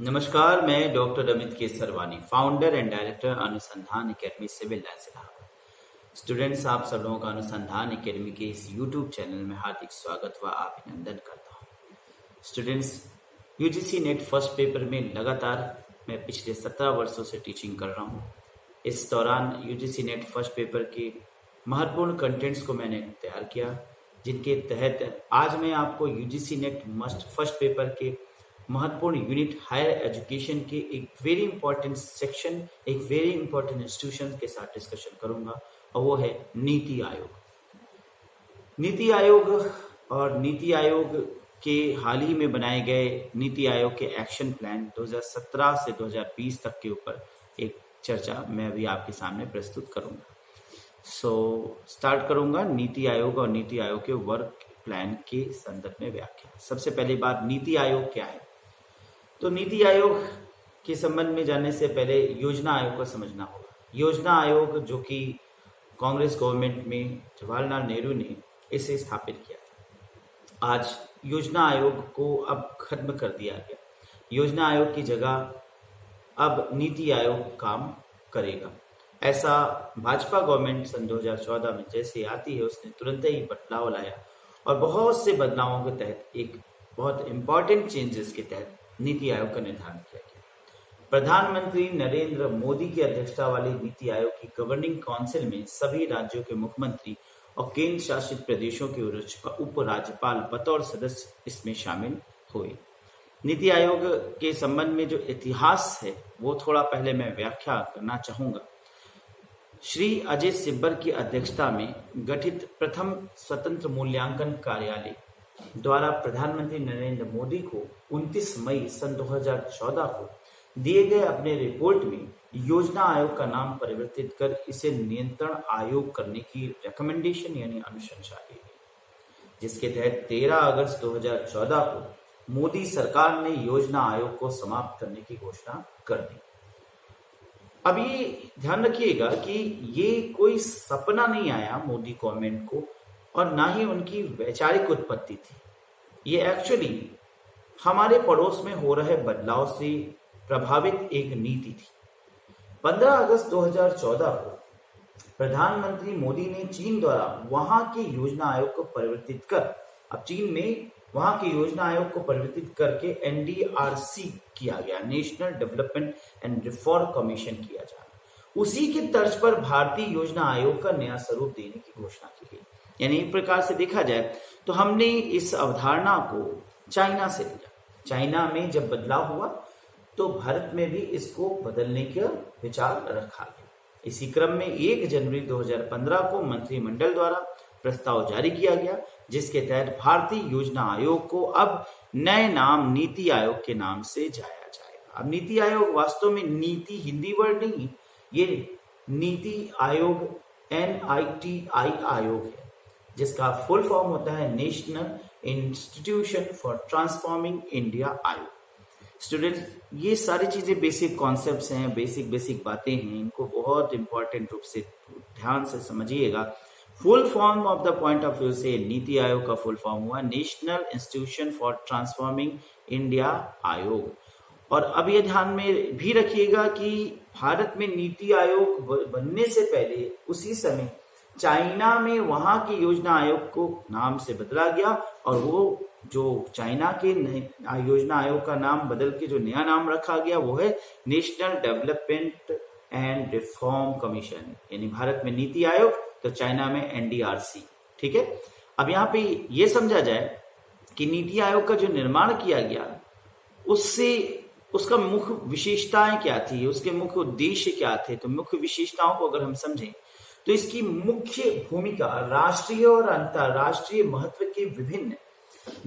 नमस्कार, मैं doctor Amit K Sarwani, founder and director Anusandhan academy civil lines Allahabad. Students, आप सब लोगों का अनुसंधान एकेडमी के इस यूट्यूब चैनल में हार्दिक स्वागत व अभिनंदन करता हूँ। Students, UGC net first paper में लगातार मैं पिछले 17 वर्षों से टीचिंग कर रहा हूँ। इस दौरान यूजीसी नेट फर्स्ट पेपर के महत्वपूर्ण कंटेंट्स को मैंने तैयार किया, जिनके तहत आज मैं आपको UGC net must first paper के महत्वपूर्ण यूनिट हायर एजुकेशन के एक वेरी इंपॉर्टेंट सेक्शन, एक वेरी इंपॉर्टेंट इंस्टीट्यूशन के साथ डिस्कशन करूंगा, और वो है नीति आयोग। नीति आयोग और नीति आयोग के हाल ही में बनाए गए नीति आयोग के एक्शन प्लान 2017 से 2020 तक के ऊपर एक चर्चा मैं अभी आपके सामने प्रस्तुत करूंगा। स्टार्ट करूंगा नीति आयोग और नीति आयोग के वर्क प्लान के संदर्भ में व्याख्या। सबसे पहली बात, नीति आयोग क्या है? तो नीति आयोग के संबंध में जानने से पहले योजना आयोग को समझना होगा। योजना आयोग, जो कि कांग्रेस गवर्नमेंट में जवाहरलाल नेहरू ने इसे स्थापित किया था, आज योजना आयोग को अब खत्म कर दिया गया। योजना आयोग की जगह अब नीति आयोग काम करेगा। ऐसा भाजपा गवर्नमेंट सन 2014 में जैसे आती है, उसने तुरंत ही बदलाव लाया, और बहुत से बदलावों के तहत, एक बहुत इंपॉर्टेंट चेंजेस के तहत नीति आयोग का निर्धारण किया गया। प्रधानमंत्री नरेंद्र मोदी की अध्यक्षता वाली नीति आयोग की गवर्निंग काउंसिल में सभी राज्यों के मुख्यमंत्री और केंद्र शासित प्रदेशों के उपराज्यपाल बतौर सदस्य इसमें शामिल हुए। नीति आयोग के संबंध में जो इतिहास है वो थोड़ा पहले मैं व्याख्या करना चाहूंगा। श्री अजय सिब्बर की अध्यक्षता में गठित प्रथम स्वतंत्र मूल्यांकन कार्यालय द्वारा प्रधानमंत्री नरेंद्र मोदी को 29 मई सन 2014 को दिए गए अपने रिपोर्ट में योजना आयोग का नाम परिवर्तित कर इसे नियंत्रण आयोग करने की रिकमेंडेशन यानी अनुशंसा दी गई, जिसके तहत 13 अगस्त 2014 को मोदी सरकार ने योजना आयोग को समाप्त करने की घोषणा कर दी। अब ये ध्यान रखिएगा कि ये कोई सपना नहीं आया मोदी गवर्नमेंट को, और ना ही उनकी वैचारिक उत्पत्ति थी। ये एक्चुअली हमारे पड़ोस में हो रहे बदलाव से प्रभावित एक नीति थी। 15 अगस्त 2014 को प्रधानमंत्री मोदी ने चीन द्वारा वहां के योजना आयोग को परिवर्तित कर, अब चीन में वहां के योजना आयोग को परिवर्तित करके एनडीआरसी किया गया, national development and reform commission किया जाना। उसी के तर्ज पर भारतीय योजना आयोग का नया स्वरूप देने की घोषणा की गई। यानी एक प्रकार से देखा जाए तो हमने इस अवधारणा को चाइना से लिया। चाइना में जब बदलाव हुआ तो भारत में भी इसको बदलने का विचार रखा गया। इसी क्रम में 1 जनवरी 2015 को मंत्रिमंडल द्वारा प्रस्ताव जारी किया गया, जिसके तहत भारतीय योजना आयोग को अब नए नाम नीति आयोग के नाम से जाया जाएगा। अब नीति आयोग वास्तव में नीति हिंदी वर्ड नहीं, ये नीति आयोग NITI आयोग है, जिसका फुल फॉर्म होता है national institution for transforming India आयोग। स्टूडेंट्स, ये सारी चीजें बेसिक कॉन्सेप्ट्स हैं, बेसिक बातें हैं, इनको बहुत इंपॉर्टेंट रूप से ध्यान से समझिएगा। Full form of the point of view से नीति आयोग का फुल फॉर्म हुआ national institution for transforming India आयोग। और अब ये ध्यान में भी रखिएगा कि भारत में नीति आयोग बनने से पहले उसी समय चाइना में वहां के योजना आयोग को नाम से बदला गया, और वो जो चाइना के योजना आयोग का नाम बदल के जो नया नाम रखा गया वो है national development and reform commission. यानी भारत में नीति आयोग तो चाइना में NDRC। ठीक है, अब यहाँ पे ये समझा जाए कि नीति आयोग का जो निर्माण किया गया उससे उसका मुख्य विशेषताएं क्या थी, उसके मुख्य उद्देश्य क्या थे। तो मुख्य विशेषताओं को अगर हम समझें तो इसकी मुख्य भूमिका राष्ट्रीय और अंतर्राष्ट्रीय महत्व के विभिन्न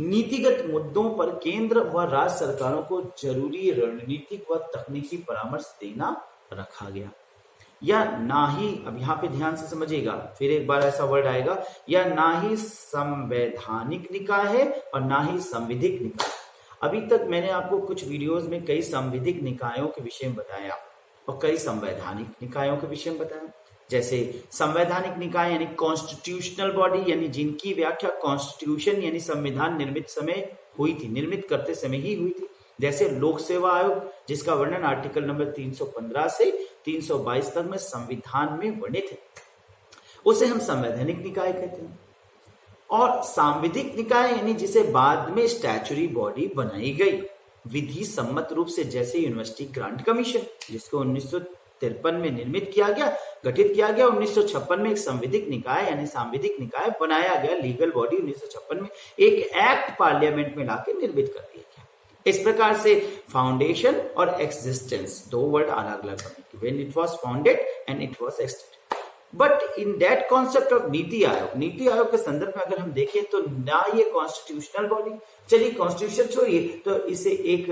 नीतिगत मुद्दों पर केंद्र व राज्य सरकारों को जरूरी रणनीतिक व तकनीकी परामर्श देना रखा गया। या ना ही, अब यहाँ पे ध्यान से समझिएगा, फिर एक बार ऐसा वर्ड आएगा, या ना ही संवैधानिक निकाय है और ना ही संविधिक निकाय। अभी तक मैंने आपको कुछ वीडियोस में कई संविधिक निकायों के विषय में बताया और कई संवैधानिक निकायों के विषय में बताया। जैसे संवैधानिक निकाय यानी कॉन्स्टिट्यूशनल बॉडी, यानी जिनकी व्याख्या कॉन्स्टिट्यूशन यानी संविधान निर्मित करते समय ही हुई थी। जैसे लोक सेवा आयोग, जिसका वर्णन आर्टिकल नंबर 315 से 322 तक में संविधान में वर्णित है, उसे हम संवैधानिक निकाय कहते हैं। और सांविधिक निकाय यानी जिसे बाद में स्टैच्यूटरी बॉडी बनाई गई विधि सम्मत रूप से, जैसे यूनिवर्सिटी ग्रांट कमीशन, जिसको 1953 में निर्मित किया गया, गठित किया गया। 1956 में एक संविधिक निकाय यानी सांविधिक निकाय बनाया गया, लीगल बॉडी 1956 में एक एक्ट पार्लियामेंट में लाकर निर्मित कर दिया गया। इस प्रकार से फाउंडेशन और एक्सिस्टेंस दो वर्ड अलग अलग बने, when it was founded and it was extended. But in that concept of NITI Aayog के संदर्भ में अगर हम देखें तो ना ये कॉन्स्टिट्यूशनल बॉडी, चलिए कॉन्स्टिट्यूशन छोड़िए, तो इसे एक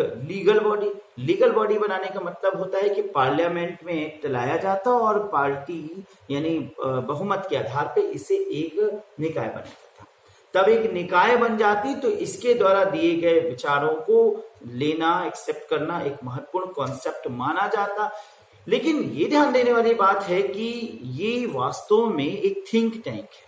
लीगल बॉडी बनाने का मतलब होता है कि पार्लियामेंट में एक्ट लाया जाता और पार्टी यानी बहुमत के आधार पे इसे एक निकाय बनाया जाता। तब एक निकाय बन जाती तो इसके द्वारा दिए गए विचारों को लेना, एक्सेप्ट करना एक महत्वपूर्ण कॉन्सेप्ट माना जाता। लेकिन ये ध्यान देने वाली बात है कि ये वास्तव में एक थिंक टैंक है,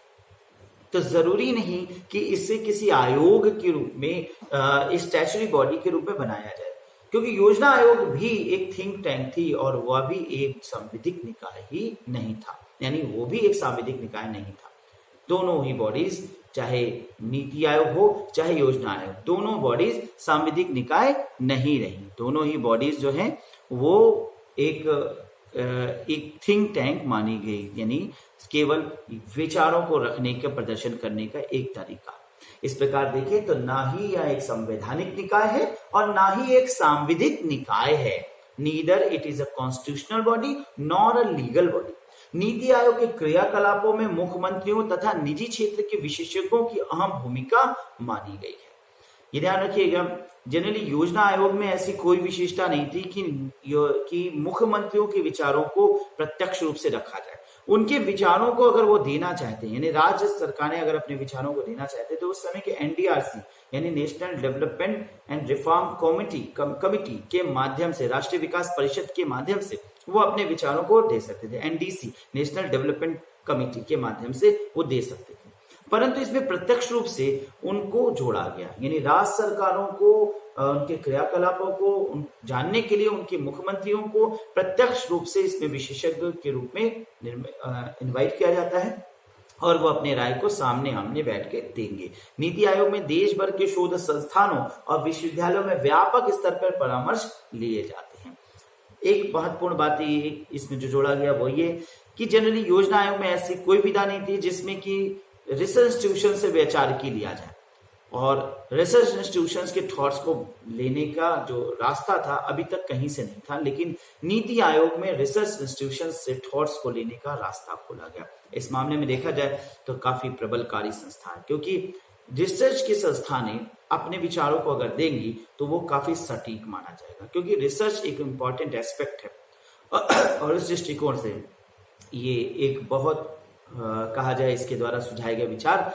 तो जरूरी नहीं कि इसे किसी आयोग के रूप में, स्टैच्यूटरी बॉडी के रूप में बनाया जाए, क्योंकि योजना आयोग भी एक थिंक टैंक थी और वह भी एक सांविधिक निकाय ही नहीं था, यानी वो भी एक सांविधिक निकाय नहीं था। दोनों ही बॉडीज, चाहे नीति आयोग हो चाहे योजना आयोग, दोनों बॉडीज सांविधिक निकाय नहीं रही। दोनों ही बॉडीज जो हैं वो एक थिंक टैंक मानी गई, यानी केवल विचारों को रखने का, प्रदर्शन करने का एक तरीका। इस प्रकार देखें तो ना ही यह एक संवैधानिक निकाय है और ना ही एक सांविधिक निकाय है। Neither it is a constitutional body nor a legal body. NITI Aayog के क्रियाकलापों में मुख्यमंत्रियों तथा निजी क्षेत्र के विशेषज्ञों की अहम भूमिका मानी गई है। ये ध्यान रखिएगा, जनरली योजना आयोग में ऐसी कोई विशेषता नहीं थी कि मुख्यमंत्रियों के विचारों को प्रत्यक्ष रूप से रखा जाए। उनके विचारों को अगर वो देना चाहते हैं, यानी राज्य सरकारें अगर अपने विचारों को देना चाहते हैं, तो उस समय के एनडीआरसी यानी national development and reform committee के माध्यम से, राष्ट्रीय विकास परिषद के माध्यम से वो अपने विचारों को दे सकते थे। एनडीसी नेशनल डेवलपमेंट कमिटी के माध्यम से वो दे सकते थे, परंतु इसमें प्रत्यक्ष रूप से उनको जोड़ा गया, यानी राज्य सरकारों को उनके क्रियाकलापों को जानने के लिए उनके मुख्यमंत्रियों को प्रत्यक्ष रूप से इसमें विशेषज्ञ के रूप में इनवाइट किया जाता है और वो अपने राय को सामने आमने बैठ के देंगे। नीति आयोग में देश भर के शोध संस्थानों और विश्वविद्यालयों में व्यापक स्तर पर परामर्श लिए जाते हैं। एक महत्वपूर्ण बात ये इसमें जो जोड़ा गया वो ये कि जनरली योजना आयोग में ऐसी कोई विधा नहीं थी जिसमें कि रिसर्च इंस्टीट्यूशन से विचार की लिया जाए, और रिसर्च इंस्टीट्यूशंस के थॉट्स को लेने का जो रास्ता था अभी तक कहीं से नहीं था, लेकिन नीति आयोग में रिसर्च इंस्टीट्यूशंस से थॉट्स को लेने का रास्ता खोला गया। इस मामले में देखा जाए तो काफी प्रबलकारी संस्था है, क्योंकि रिसर्च की संस्थानें अपने विचारों को अगर देंगी तो वो काफी सटीक माना जाएगा, क्योंकि रिसर्च एक इम्पॉर्टेंट एस्पेक्ट है और इस दृष्टिकोण से ये एक बहुत कहा जाए इसके द्वारा सुझाए गए विचार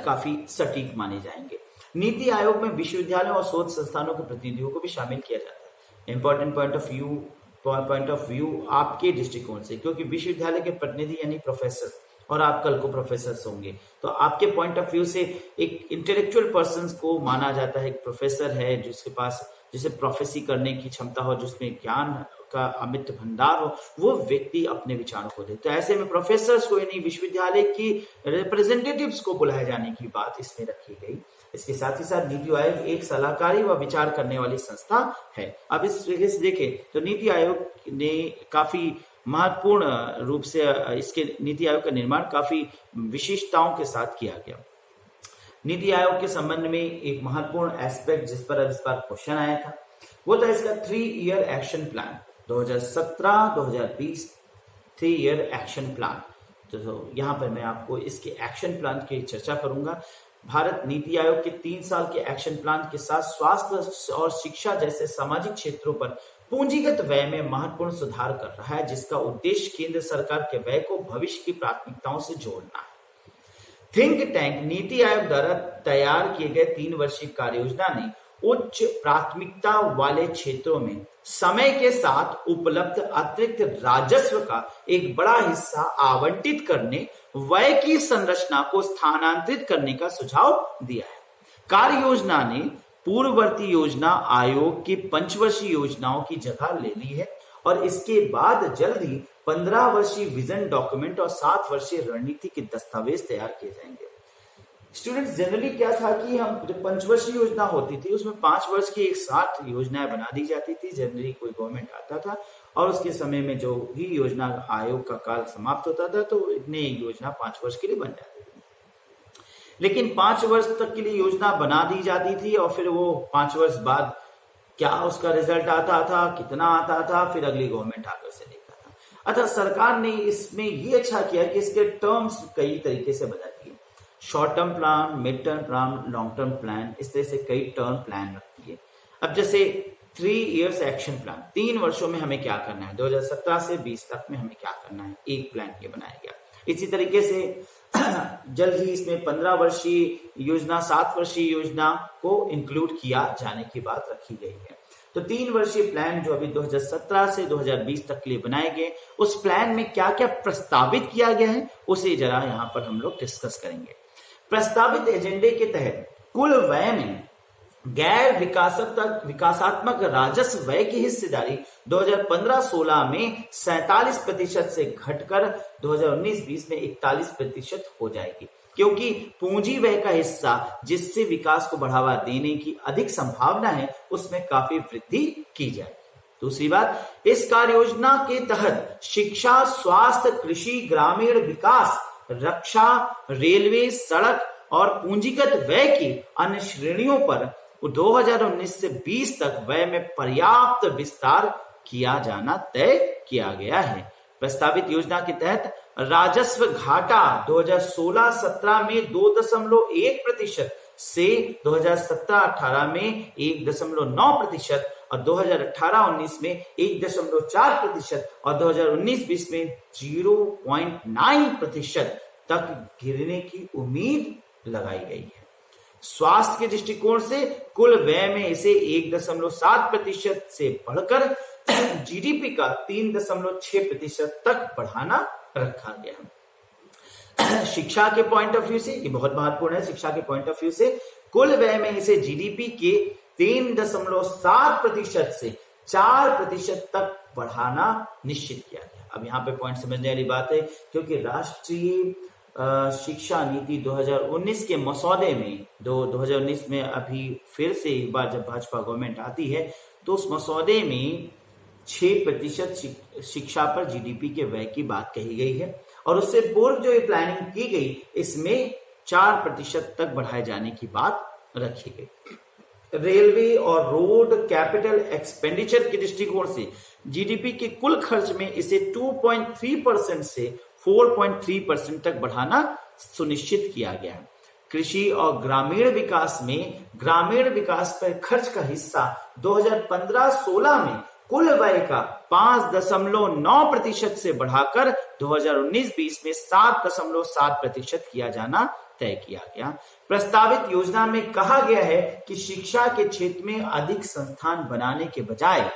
काफी सटीक माने जाएंगे। नीति आयोग में विश्वविद्यालयों और शोध संस्थानों के प्रतिनिधियों को भी शामिल किया जाता है। इंपॉर्टेंट पॉइंट ऑफ व्यू आपके दृष्टिकोण से, क्योंकि विश्वविद्यालय के प्रतिनिधि यानी प्रोफेसर, और आप कल को प्रोफेसर होंगे, तो आपके पॉइंट ऑफ व्यू से एक इंटेलेक्चुअल पर्सन को माना जाता है। एक प्रोफेसर है जिसके पास, जिसे प्रोफेसी करने की क्षमता हो, जिसमें ज्ञान का अमित भंडार हो, वो व्यक्ति अपने विचारों को दे। तो ऐसे में प्रोफेसर्स को यानी विश्वविद्यालय की रिप्रेजेंटेटिव्स को बुलाए जाने की बात इसमें रखी गई। इसके साथ ही साथ नीति आयोग एक सलाहकारी व विचार करने वाली संस्था है। अब इस तरीके से देखें तो नीति आयोग ने काफी महत्वपूर्ण रूप से इसके नीति आयोग का निर्माण काफी विशिष्टताओं के साथ किया गया। नीति आयोग के संबंध में एक महत्वपूर्ण एस्पेक्ट जिस पर इस बार क्वेश्चन आया था वो था इसका 3 year action plan 2017-2020 3 year action plan. तो यहाँ पर मैं आपको इसके एक्शन प्लान की चर्चा करूंगा। भारत नीति आयोग के 3 साल के एक्शन प्लान के साथ स्वास्थ्य और शिक्षा जैसे सामाजिक क्षेत्रों पर पूंजीगत व्यय में महत्वपूर्ण सुधार कर रहा है, जिसका उद्देश्य केंद्र सरकार के व्यय को भविष्य की प्राथमिकताओं से जोड़ना है। थिंक टैंक नीति आयोग द्वारा तैयार किए गए 3 वर्षीय कार्य योजना ने उच्च प्राथमिकता वाले क्षेत्रों में समय के साथ उपलब्ध अतिरिक्त राजस्व का एक बड़ा हिस्सा आवंटित करने, व्यय की संरचना को स्थानांतरित करने का सुझाव दिया है। कार्य योजना ने पूर्ववर्ती योजना आयोग की पंचवर्षीय योजनाओं की जगह ले ली है और इसके बाद जल्द ही 15 वर्षीय विजन डॉक्यूमेंट और 7 वर्षीय रणनीति के दस्तावेज तैयार किए जाएंगे। स्टूडेंट्स, जनरली क्या था कि हम जब पंचवर्षीय योजना होती थी उसमें 5 वर्ष की एक साथ योजनाएं बना दी जाती थी। जनरली कोई गवर्नमेंट आता था और उसके समय में जो ही योजना आयोग का काल समाप्त होता था तो इतने योजना 5 वर्ष के लिए बन जाती थी। लेकिन 5 वर्ष तक के लिए योजना बना दी जाती थी और फिर वो 5 वर्ष बाद क्या उसका रिजल्ट आता था, कितना आता था, फिर अगली गवर्नमेंट आकर उसे देखता था। अतः सरकार ने इसमें ये अच्छा किया कि इसके टर्म्स कई तरीके से बदल दिए। Short term plan, mid term plan, long term plan, इस तरह से कई टर्म प्लान रखती है। अब जैसे 3 इयर्स एक्शन प्लान, 3 वर्षों में हमें क्या करना है, 2017 से 20 तक में हमें क्या करना है, एक प्लान ये बनाया गया। इसी तरीके से जल्द ही इसमें 15 वर्षीय योजना, 7 वर्षीय योजना को इंक्लूड किया जाने की बात रखी गई है। तो 3 वर्षीय प्लान जो अभी 2017 से 2020 तक के लिए बनाए गए, उस प्लान में क्या क्या प्रस्तावित किया गया है उसे जरा यहाँ पर हम लोग डिस्कस करेंगे। प्रस्तावित एजेंडे के तहत कुल व्यय में गैर विकासात्मक राजस्व व्यय की हिस्सेदारी 2015-16 में 47% से घटकर 2019-20 में 41% हो जाएगी, क्योंकि पूंजी व्यय का हिस्सा जिससे विकास को बढ़ावा देने की अधिक संभावना है उसमें काफी वृद्धि की जाएगी। दूसरी बात, इस कार्य योजना के तहत शिक्षा, स्वास्थ्य, कृषि, ग्रामीण विकास, रक्षा, रेलवे, सड़क और पूंजीगत व्यय की अन्य श्रेणियों पर 2019 से 20 तक व्यय में पर्याप्त विस्तार किया जाना तय किया गया है। प्रस्तावित योजना के तहत राजस्व घाटा 2016-17 में 2.1% से 2017-18 में 1.9% और 2018-19 में 1.4% और 2019-20 में 0.9% तक गिरने की उम्मीद लगाई गई है। स्वास्थ्य के दृष्टिकोण से कुल व्यय में इसे 1.7% से बढ़कर जीडीपी का 3.6% तक बढ़ाना रखा गया। शिक्षा के पॉइंट ऑफ व्यू से ये बहुत महत्वपूर्ण है। शिक्षा के पॉइंट ऑफ व्यू से कुल व्यय में इसे जीडीपी के 3.7% से 4% तक बढ़ाना निश्चित किया गया। अब यहाँ पे पॉइंट समझने वाली बात है, क्योंकि राष्ट्रीय शिक्षा नीति 2019 के मसौदे में 2019 में अभी फिर से एक बार जब भाजपा गवर्नमेंट आती है तो उस मसौदे में 6% शिक्षा पर जीडीपी के व्यय की बात कही गई है और उससे पूर्व जो ये प्लानिंग की गई इसमें 4% तक बढ़ाए जाने की बात रखी गई। रेलवे और रोड कैपिटल एक्सपेंडिचर के दृष्टिकोण से जीडीपी के कुल खर्च में इसे 2.3% से 4.3% तक बढ़ाना सुनिश्चित किया गया है। कृषि और ग्रामीण विकास में ग्रामीण विकास पर खर्च का हिस्सा 2015-16 में कुल व्यय का 5.9% से बढ़ाकर 2019-20 में 7.7% किया जाना तय किया गया। प्रस्तावित योजना में कहा गया है कि शिक्षा के क्षेत्र में अधिक संस्थान बनाने के बजाय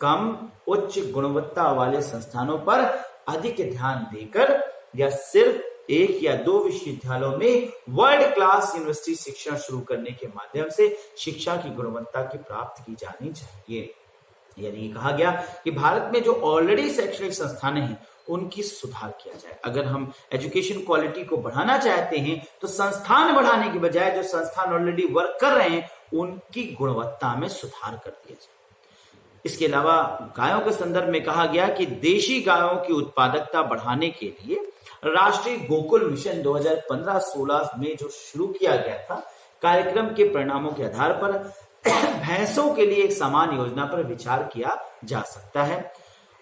कम उच्च गुणवत्ता वाले संस्थानों पर अधिक ध्यान देकर या सिर्फ 1 या 2 विश्वविद्यालयों में वर्ल्ड क्लास यूनिवर्सिटी शिक्षण शुरू करने के माध्यम से शिक्षा की गुणवत्ता की प्राप्त की जानी चाहिए। यानी कहा गया कि भारत में जो ऑलरेडी शैक्षणिक संस्थान हैं उनकी सुधार किया जाए। अगर हम एजुकेशन क्वालिटी को बढ़ाना चाहते हैं तो संस्थान बढ़ाने के बजाय जो संस्थान ऑलरेडी वर्क कर रहे हैं उनकी गुणवत्ता में सुधार कर दिया जाए। इसके अलावा गायों के संदर्भ में कहा गया कि देशी गायों की उत्पादकता बढ़ाने के लिए राष्ट्रीय गोकुल मिशन 2015-16 में जो शुरू किया गया था, कार्यक्रम के परिणामों के आधार पर भैंसों के लिए एक समान योजना पर विचार किया जा सकता है।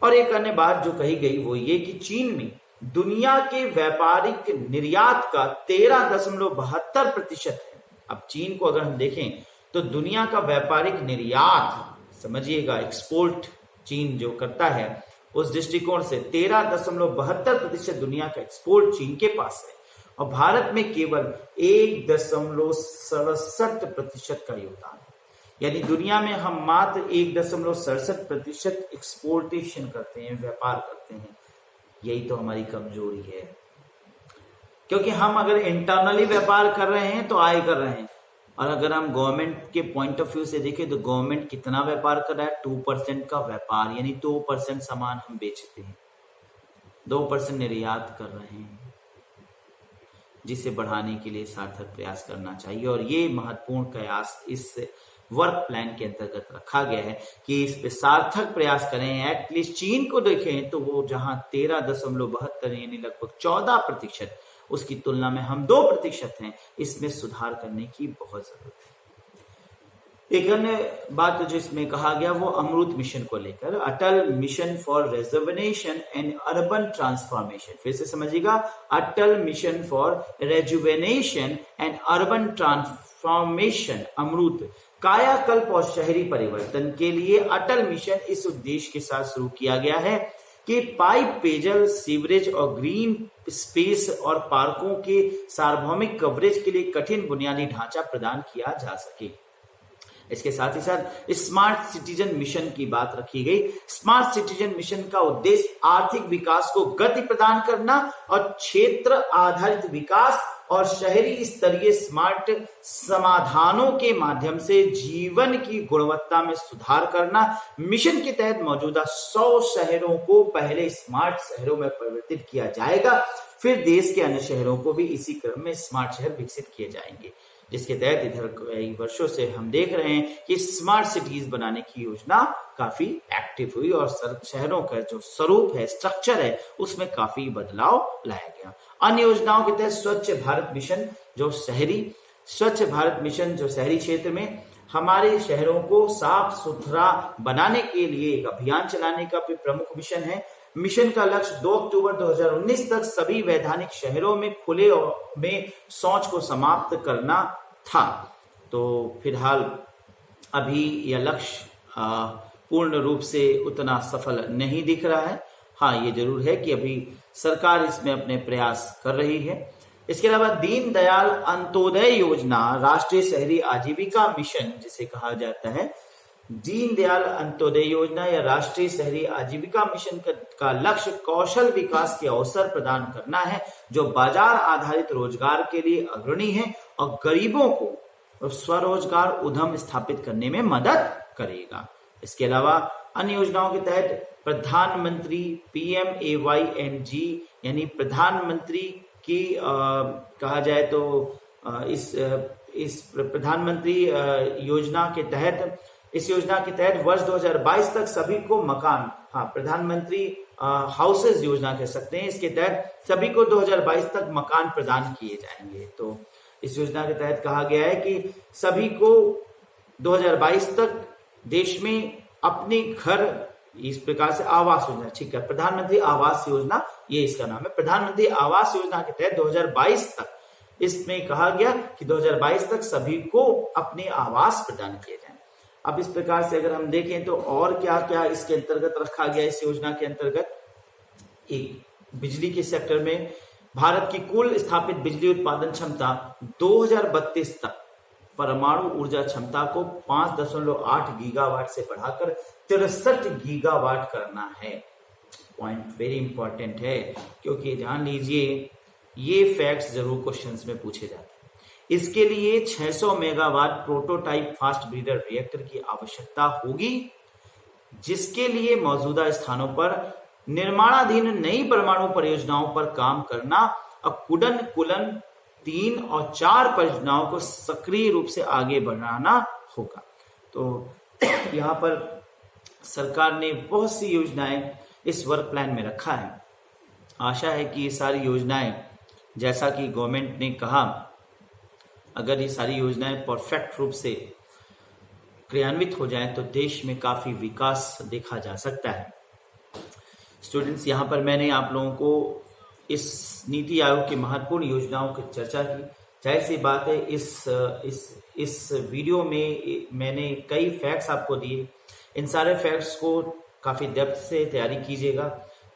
और एक अन्य बात जो कही गई वो ये कि चीन में दुनिया के व्यापारिक निर्यात का 13.72% है। अब चीन को अगर हम देखें तो दुनिया का व्यापारिक निर्यात, समझिएगा एक्सपोर्ट चीन जो करता है, उस दृष्टिकोण से 13.72% दुनिया का एक्सपोर्ट चीन के पास है और भारत में केवल 1.67% का योगदान है। यानी दुनिया में हम मात्र 1.67% एक्सपोर्टेशन करते हैं, व्यापार करते हैं। यही तो हमारी कमजोरी है, क्योंकि हम अगर इंटरनली व्यापार कर रहे हैं तो आय कर रहे हैं, और अगर हम गवर्नमेंट के पॉइंट ऑफ व्यू से देखें तो गवर्नमेंट कितना व्यापार कर रहा है, 2% का व्यापार, यानी 2% सामान हम बेचते हैं, 2% निर्यात कर रहे हैं, जिसे बढ़ाने के लिए सार्थक प्रयास करना चाहिए। और ये महत्वपूर्ण प्रयास इस वर्क प्लान के अंतर्गत रखा गया है कि इस पे सार्थक प्रयास करें। एटलीस्ट चीन को देखें तो वो जहां 13.72 यानी लगभग 14%, उसकी तुलना में हम 2% हैं, इसमें सुधार करने की बहुत जरूरत है। एक अन्य बात जो इसमें कहा गया वो अमृत मिशन को लेकर, Atal mission for rejuvenation and urban transformation. फिर से समझिएगा, Atal mission for rejuvenation and urban transformation, Amrut, कायाकल्प और शहरी परिवर्तन के लिए अटल मिशन इस उद्देश्य के साथ शुरू किया गया है कि पाइप, पेयजल, सीवरेज और ग्रीन स्पेस और पार्कों के सार्वभौमिक कवरेज के लिए कठिन बुनियादी ढांचा प्रदान किया जा सके। इसके साथ ही साथ स्मार्ट सिटीजन मिशन की बात रखी गई। स्मार्ट सिटीजन मिशन का उद्देश्य आर्थिक विकास को गति प्रदान करना और क्षेत्र आधारित विकास और शहरी स्तरीय स्मार्ट समाधानों के माध्यम से जीवन की गुणवत्ता में सुधार करना। मिशन के तहत मौजूदा 100 शहरों को पहले स्मार्ट शहरों में परिवर्तित किया जाएगा, फिर देश के अन्य शहरों को भी इसी क्रम में स्मार्ट शहर विकसित किए जाएंगे, जिसके तहत इधर कई वर्षों से हम देख रहे हैं कि स्मार्ट सिटीज बनाने की योजना काफी एक्टिव हुई और शहरों का जो स्वरूप है, स्ट्रक्चर है, उसमें काफी बदलाव लाया गया। अन्य योजनाओं के तहत स्वच्छ भारत मिशन जो शहरी क्षेत्र में हमारे शहरों को साफ सुथरा बनाने के लिए एक अभियान चलाने का भी प्रमुख मिशन है। मिशन का लक्ष्य 2 अक्टूबर 2019 तक सभी वैधानिक शहरों में खुले में शौच को समाप्त करना था। तो फिलहाल अभी यह लक्ष्य पूर्ण रूप से उतना सफल नहीं दिख रहा है। हाँ, ये जरूर है कि अभी सरकार इसमें अपने प्रयास कर रही है। इसके अलावा दीनदयाल अंत्योदय योजना, राष्ट्रीय शहरी आजीविका मिशन जिसे कहा जाता है, दीनदयाल अंत्योदय योजना या राष्ट्रीय शहरी आजीविका मिशन का लक्ष्य कौशल विकास के अवसर प्रदान करना है जो बाजार आधारित रोजगार के लिए अग्रणी है और गरीबों को स्वरोजगार उद्यम स्थापित करने में मदद करेगा। इसके अलावा अन्य योजनाओं के तहत प्रधानमंत्री PMAYNG यानी प्रधानमंत्री की कहा जाए तो इस प्रधानमंत्री योजना के तहत, इस योजना के तहत वर्ष 2022 तक सभी को मकान, प्रधानमंत्री हाउसेज योजना कह सकते हैं, इसके तहत सभी को 2022 तक मकान प्रदान किए जाएंगे। तो इस योजना के तहत कहा गया है कि सभी को 2022 तक देश में अपने घर, इस प्रकार से आवास योजना, ठीक है, प्रधानमंत्री आवास योजना ये इसका नाम है। प्रधानमंत्री आवास योजना के तहत 2022 तक इसमें कहा गया कि 2022 तक सभी को अपने आवास प्रदान किए जाएं। अब इस प्रकार से अगर हम देखें तो और क्या क्या इसके अंतर्गत रखा गया इस योजना के अंतर्गत, एक बिजली के सेक्टर में भारत की कुल स्थापित बिजली उत्पादन क्षमता 2032 तक परमाणु ऊर्जा क्षमता को 5.8 गीगावाट से बढ़ाकर 63 गीगावाट करना है। पॉइंट वेरी इंपॉर्टेंट है, क्योंकि जान लीजिए ये फैक्ट्स जरूर क्वेश्चंस में पूछे जाते हैं। इसके लिए 600 megawatt prototype fast breeder reactor की आवश्यकता होगी, जिसके लिए मौजूदा स्थानों पर निर्माणाधीन नई परमाणु परियोजनाओं पर काम करना और कुलन 3 और 4 परियोजनाओं को सक्रिय रूप से आगे बढ़ाना होगा। तो यहाँ पर सरकार ने बहुत सी योजनाएं इस वर्क प्लान में रखा है। आशा है कि ये सारी योजनाएं, जैसा कि गवर्नमेंट ने कहा, अगर ये सारी योजनाएं परफेक्ट रूप से क्रियान्वित हो जाएं तो देश में काफी विकास देखा जा सकता है। स्टूडेंट्स, यहाँ पर मैंने आप लोगों को इस नीति आयोग की महत्वपूर्ण योजनाओं की चर्चा की। जाहिर सी बात है इस वीडियो में मैंने कई फैक्ट्स आपको दिए। इन सारे फैक्ट्स को काफी डेप्थ से तैयारी कीजिएगा,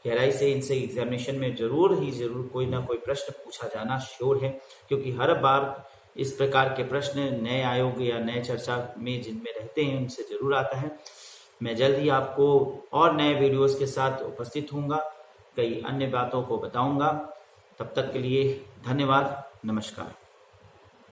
गहराई से इनसे एग्जामिनेशन में जरूर कोई ना कोई प्रश्न पूछा जाना श्योर है, क्योंकि हर बार इस प्रकार के प्रश्न नए आयोग या नए चर्चा में जिनमें रहते हैं उनसे जरूर आता है। मैं जल्द ही आपको और नए वीडियोस के साथ उपस्थित होऊंगा, कई अन्य बातों को बताऊंगा। तब तक के लिए धन्यवाद, नमस्कार।